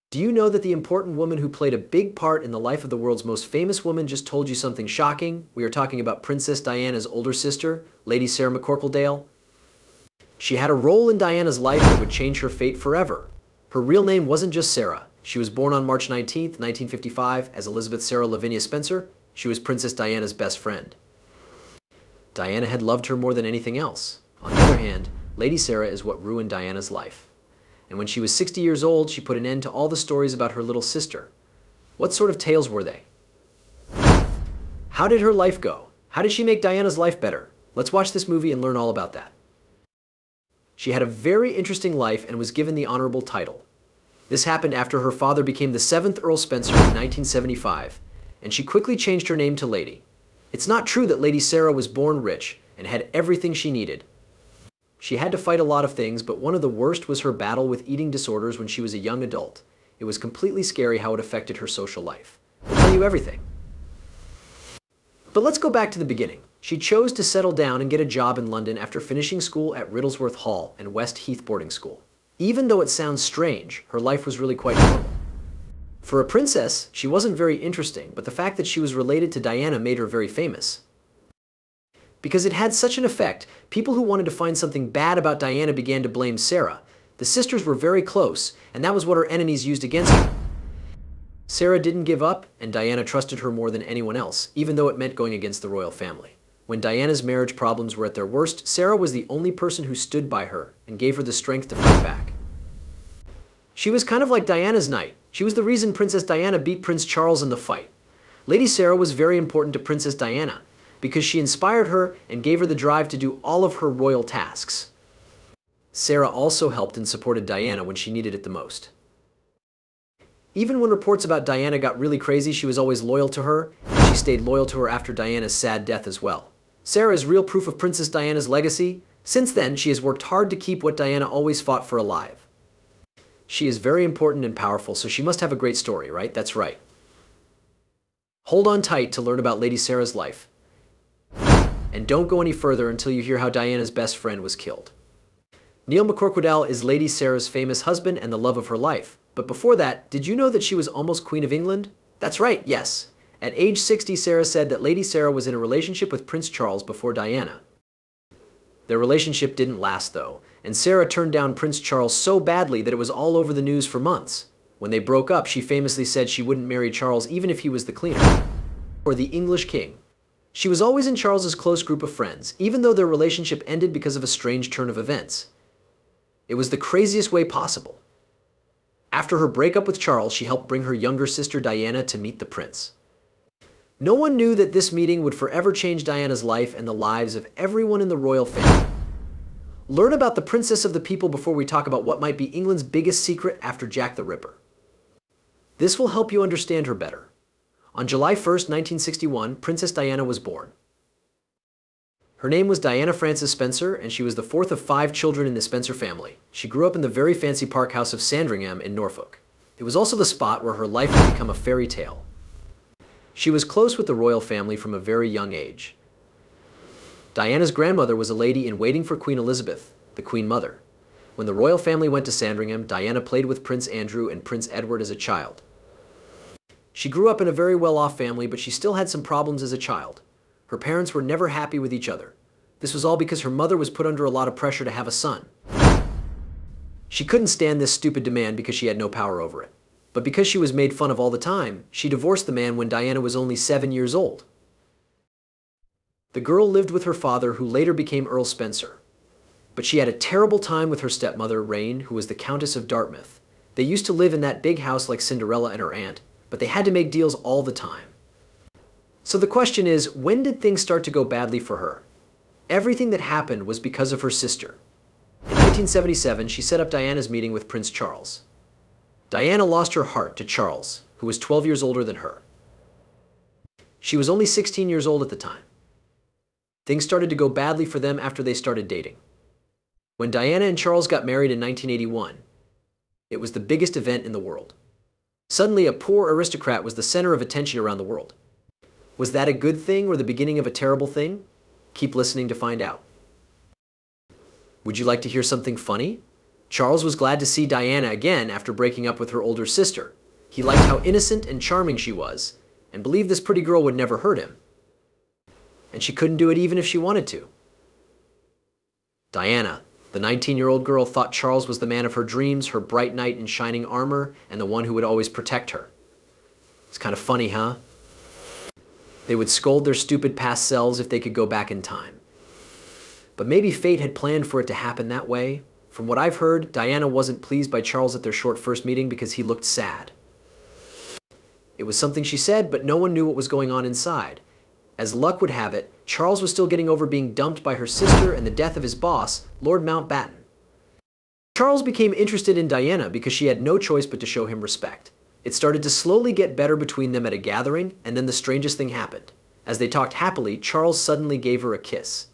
Do you know that the important woman who played a big part in the life of the world's most famous woman just told you something shocking? We are talking about Princess Diana's older sister, Lady Sarah McCorquodale. She had a role in Diana's life that would change her fate forever. Her real name wasn't just Sarah. She was born on March 19, 1955, as Elizabeth Sarah Lavinia Spencer. She was Princess Diana's best friend. Diana had loved her more than anything else. On the other hand, Lady Sarah is what ruined Diana's life. And when she was 60 years old, she put an end to all the stories about her little sister. What sort of tales were they? How did her life go? How did she make Diana's life better? Let's watch this movie and learn all about that. She had a very interesting life and was given the honorable title. This happened after her father became the 7th Earl Spencer in 1975, and she quickly changed her name to Lady. It's not true that Lady Sarah was born rich and had everything she needed. She had to fight a lot of things, but one of the worst was her battle with eating disorders when she was a young adult. It was completely scary how it affected her social life. I'll tell you everything. But let's go back to the beginning. She chose to settle down and get a job in London after finishing school at Riddlesworth Hall and West Heath boarding school. Even though it sounds strange, her life was really quite normal. For a princess, she wasn't very interesting, but the fact that she was related to Diana made her very famous. Because it had such an effect, people who wanted to find something bad about Diana began to blame Sarah. The sisters were very close, and that was what her enemies used against her. Sarah didn't give up, and Diana trusted her more than anyone else, even though it meant going against the royal family. When Diana's marriage problems were at their worst, Sarah was the only person who stood by her and gave her the strength to fight back. She was kind of like Diana's knight. She was the reason Princess Diana beat Prince Charles in the fight. Lady Sarah was very important to Princess Diana because she inspired her and gave her the drive to do all of her royal tasks. Sarah also helped and supported Diana when she needed it the most. Even when reports about Diana got really crazy, she was always loyal to her, and she stayed loyal to her after Diana's sad death as well. Sarah is real proof of Princess Diana's legacy. Since then, she has worked hard to keep what Diana always fought for alive. She is very important and powerful, so she must have a great story, right? That's right. Hold on tight to learn about Lady Sarah's life. And don't go any further until you hear how Diana's best friend was killed. Neil McCorquodale is Lady Sarah's famous husband and the love of her life. But before that, did you know that she was almost Queen of England? That's right, yes. At age 60, Sarah said that Lady Sarah was in a relationship with Prince Charles before Diana. Their relationship didn't last, though, and Sarah turned down Prince Charles so badly that it was all over the news for months. When they broke up, she famously said she wouldn't marry Charles even if he was the cleaner, or the English king. She was always in Charles's close group of friends, even though their relationship ended because of a strange turn of events. It was the craziest way possible. After her breakup with Charles, she helped bring her younger sister Diana to meet the prince. No one knew that this meeting would forever change Diana's life and the lives of everyone in the royal family. Learn about the princess of the people before we talk about what might be England's biggest secret after Jack the Ripper. This will help you understand her better. On July 1st, 1961, Princess Diana was born. Her name was Diana Frances Spencer, and she was the fourth of 5 children in the Spencer family. She grew up in the very fancy park house of Sandringham in Norfolk. It was also the spot where her life had become a fairy tale. She was close with the royal family from a very young age. Diana's grandmother was a lady in waiting for Queen Elizabeth, the Queen Mother. When the royal family went to Sandringham, Diana played with Prince Andrew and Prince Edward as a child. She grew up in a very well-off family, but she still had some problems as a child. Her parents were never happy with each other. This was all because her mother was put under a lot of pressure to have a son. She couldn't stand this stupid demand because she had no power over it. But because she was made fun of all the time, she divorced the man when Diana was only 7 years old. The girl lived with her father, who later became Earl Spencer. But she had a terrible time with her stepmother, Rain, who was the Countess of Dartmouth. They used to live in that big house like Cinderella and her aunt, but they had to make deals all the time. So the question is, when did things start to go badly for her? Everything that happened was because of her sister. In 1977, she set up Diana's meeting with Prince Charles. Diana lost her heart to Charles, who was 12 years older than her. She was only 16 years old at the time. Things started to go badly for them after they started dating. When Diana and Charles got married in 1981, it was the biggest event in the world. Suddenly, a poor aristocrat was the center of attention around the world. Was that a good thing or the beginning of a terrible thing? Keep listening to find out. Would you like to hear something funny? Charles was glad to see Diana again after breaking up with her older sister. He liked how innocent and charming she was, and believed this pretty girl would never hurt him. And she couldn't do it even if she wanted to. Diana, the 19-year-old girl, thought Charles was the man of her dreams, her bright knight in shining armor, and the one who would always protect her. It's kind of funny, huh? They would scold their stupid past selves if they could go back in time. But maybe fate had planned for it to happen that way. From what I've heard, Diana wasn't pleased by Charles at their short first meeting because he looked sad. It was something she said, but no one knew what was going on inside. As luck would have it, Charles was still getting over being dumped by her sister and the death of his boss, Lord Mountbatten. Charles became interested in Diana because she had no choice but to show him respect. It started to slowly get better between them at a gathering, and then the strangest thing happened. As they talked happily, Charles suddenly gave her a kiss.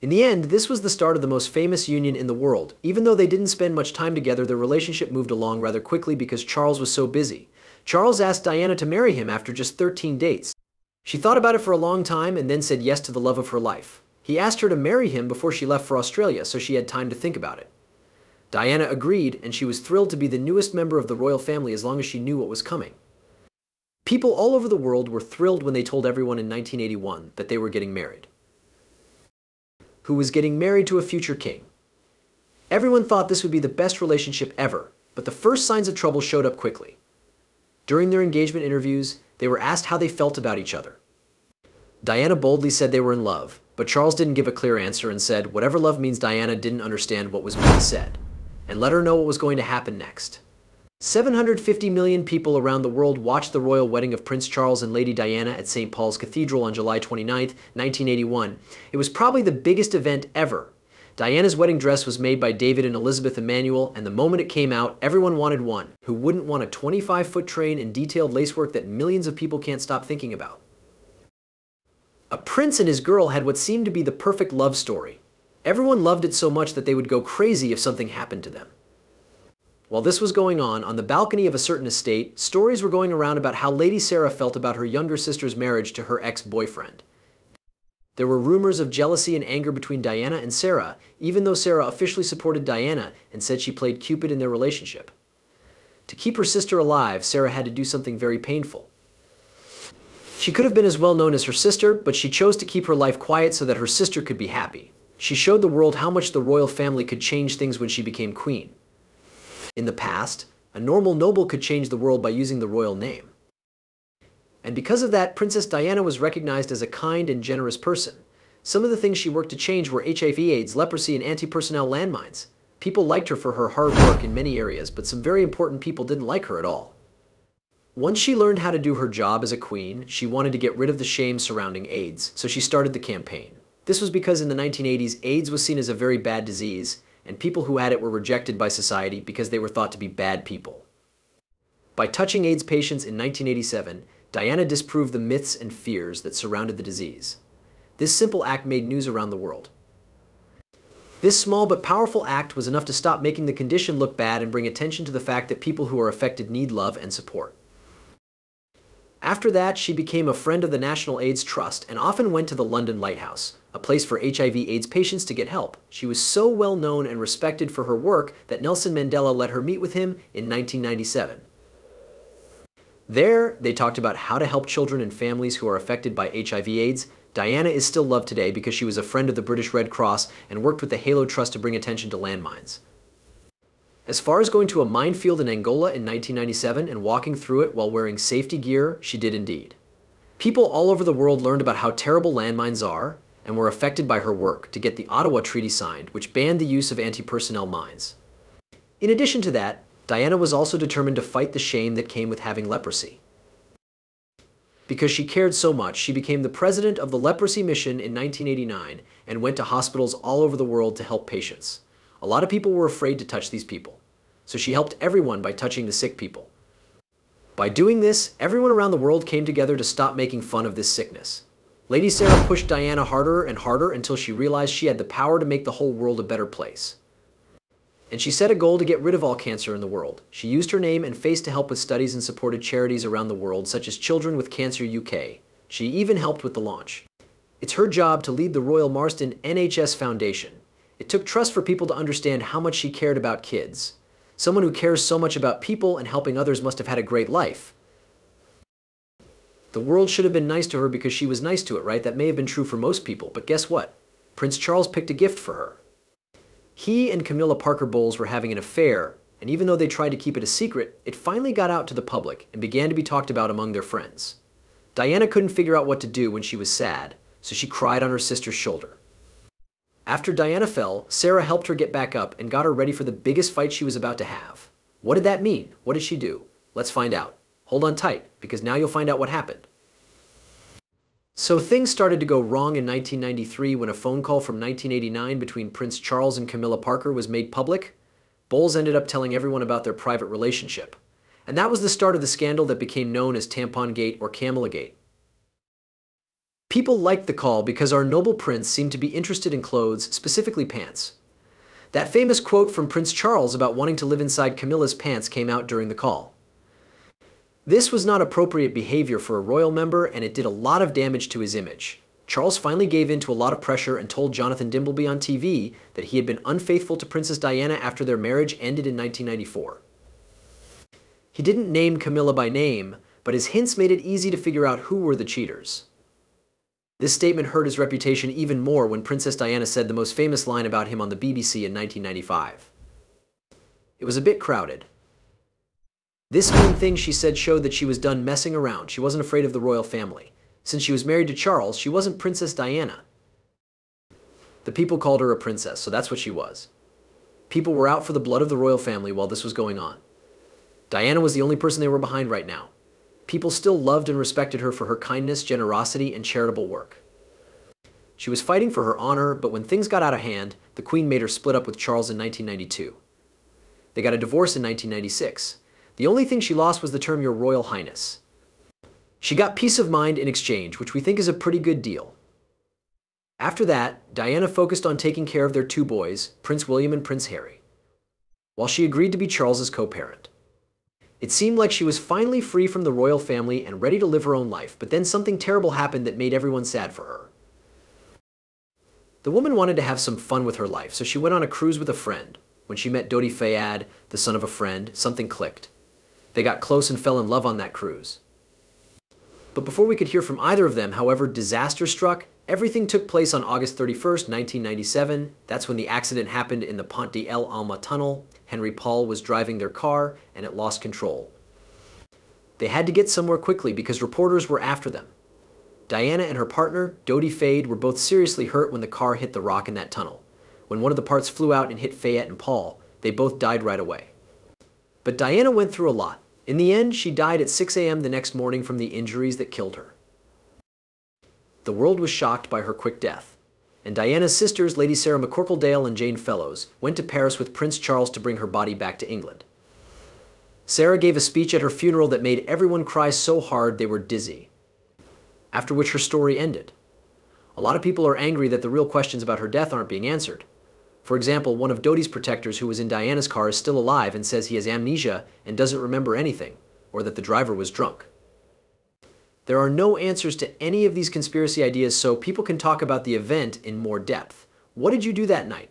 In the end, this was the start of the most famous union in the world. Even though they didn't spend much time together, their relationship moved along rather quickly because Charles was so busy. Charles asked Diana to marry him after just 13 dates. She thought about it for a long time and then said yes to the love of her life. He asked her to marry him before she left for Australia, so she had time to think about it. Diana agreed, and she was thrilled to be the newest member of the royal family as long as she knew what was coming. People all over the world were thrilled when they told everyone in 1981 that they were getting married. Who was getting married to a future king. Everyone thought this would be the best relationship ever, but the first signs of trouble showed up quickly. During their engagement interviews, they were asked how they felt about each other. Diana boldly said they were in love, but Charles didn't give a clear answer and said whatever love means Diana didn't understand what was being said, and let her know what was going to happen next. 750 million people around the world watched the royal wedding of Prince Charles and Lady Diana at St. Paul's Cathedral on July 29, 1981. It was probably the biggest event ever. Diana's wedding dress was made by David and Elizabeth Emanuel, and the moment it came out, everyone wanted one. Who wouldn't want a 25-foot train and detailed lacework that millions of people can't stop thinking about? A prince and his girl had what seemed to be the perfect love story. Everyone loved it so much that they would go crazy if something happened to them. While this was going on the balcony of a certain estate, stories were going around about how Lady Sarah felt about her younger sister's marriage to her ex-boyfriend. There were rumors of jealousy and anger between Diana and Sarah, even though Sarah officially supported Diana and said she played Cupid in their relationship. To keep her sister alive, Sarah had to do something very painful. She could have been as well known as her sister, but she chose to keep her life quiet so that her sister could be happy. She showed the world how much the royal family could change things when she became queen. In the past, a normal noble could change the world by using the royal name. And because of that, Princess Diana was recognized as a kind and generous person. Some of the things she worked to change were HIV/AIDS, leprosy, and anti-personnel landmines. People liked her for her hard work in many areas, but some very important people didn't like her at all. Once she learned how to do her job as a queen, she wanted to get rid of the shame surrounding AIDS, so she started the campaign. This was because in the 1980s, AIDS was seen as a very bad disease, and people who had it were rejected by society because they were thought to be bad people. By touching AIDS patients in 1987, Diana disproved the myths and fears that surrounded the disease. This simple act made news around the world. This small but powerful act was enough to stop making the condition look bad and bring attention to the fact that people who are affected need love and support. After that, she became a friend of the National AIDS Trust and often went to the London Lighthouse, a place for HIV/AIDS patients to get help. She was so well known and respected for her work that Nelson Mandela let her meet with him in 1997. There, they talked about how to help children and families who are affected by HIV/AIDS. Diana is still loved today because she was a friend of the British Red Cross and worked with the Halo Trust to bring attention to landmines. As far as going to a minefield in Angola in 1997 and walking through it while wearing safety gear, she did indeed. People all over the world learned about how terrible landmines are and were affected by her work to get the Ottawa Treaty signed, which banned the use of anti-personnel mines. In addition to that, Diana was also determined to fight the shame that came with having leprosy. Because she cared so much, she became the president of the leprosy mission in 1989 and went to hospitals all over the world to help patients. A lot of people were afraid to touch these people, so she helped everyone by touching the sick people. By doing this, everyone around the world came together to stop making fun of this sickness. Lady Sarah pushed Diana harder and harder until she realized she had the power to make the whole world a better place. And she set a goal to get rid of all cancer in the world. She used her name and face to help with studies and supported charities around the world, such as Children with Cancer UK. She even helped with the launch. It's her job to lead the Royal Marsden NHS Foundation. It took trust for people to understand how much she cared about kids. Someone who cares so much about people and helping others must have had a great life. The world should have been nice to her because she was nice to it, right? That may have been true for most people, but guess what? Prince Charles picked a gift for her. He and Camilla Parker Bowles were having an affair, and even though they tried to keep it a secret, it finally got out to the public and began to be talked about among their friends. Diana couldn't figure out what to do when she was sad, so she cried on her sister's shoulder. After Diana fell, Sarah helped her get back up and got her ready for the biggest fight she was about to have. What did that mean? What did she do? Let's find out. Hold on tight, because now you'll find out what happened. So things started to go wrong in 1993 when a phone call from 1989 between Prince Charles and Camilla Parker was made public. Bowles ended up telling everyone about their private relationship. And that was the start of the scandal that became known as Tampon-gate or Camilla-gate. People liked the call because our noble prince seemed to be interested in clothes, specifically pants. That famous quote from Prince Charles about wanting to live inside Camilla's pants came out during the call. This was not appropriate behavior for a royal member, and it did a lot of damage to his image. Charles finally gave in to a lot of pressure and told Jonathan Dimbleby on TV that he had been unfaithful to Princess Diana after their marriage ended in 1994. He didn't name Camilla by name, but his hints made it easy to figure out who were the cheaters. This statement hurt his reputation even more when Princess Diana said the most famous line about him on the BBC in 1995. It was a bit crowded. This mean thing she said showed that she was done messing around. She wasn't afraid of the royal family. Since she was married to Charles, she wasn't Princess Diana. The people called her a princess, so that's what she was. People were out for the blood of the royal family while this was going on. Diana was the only person they were behind right now. People still loved and respected her for her kindness, generosity, and charitable work. She was fighting for her honor, but when things got out of hand, the Queen made her split up with Charles in 1992. They got a divorce in 1996. The only thing she lost was the term Your Royal Highness. She got peace of mind in exchange, which we think is a pretty good deal. After that, Diana focused on taking care of their two boys, Prince William and Prince Harry, while she agreed to be Charles's co-parent. It seemed like she was finally free from the royal family and ready to live her own life, but then something terrible happened that made everyone sad for her. The woman wanted to have some fun with her life, so she went on a cruise with a friend. When she met Dodi Fayed, the son of a friend, something clicked. They got close and fell in love on that cruise. But before we could hear from either of them, however, disaster struck. Everything took place on August 31st, 1997. That's when the accident happened in the Pont de El Alma tunnel. Henry Paul was driving their car, and it lost control. They had to get somewhere quickly because reporters were after them. Diana and her partner, Dodi Fayed, were both seriously hurt when the car hit the rock in that tunnel. When one of the parts flew out and hit Fayette and Paul, they both died right away. But Diana went through a lot. In the end, she died at 6 a.m. the next morning from the injuries that killed her. The world was shocked by her quick death, and Diana's sisters, Lady Sarah McCorquodale and Jane Fellows, went to Paris with Prince Charles to bring her body back to England. Sarah gave a speech at her funeral that made everyone cry so hard they were dizzy, after which her story ended. A lot of people are angry that the real questions about her death aren't being answered. For example, one of Dodi's protectors who was in Diana's car is still alive and says he has amnesia and doesn't remember anything, or that the driver was drunk. There are no answers to any of these conspiracy ideas, so people can talk about the event in more depth. What did you do that night?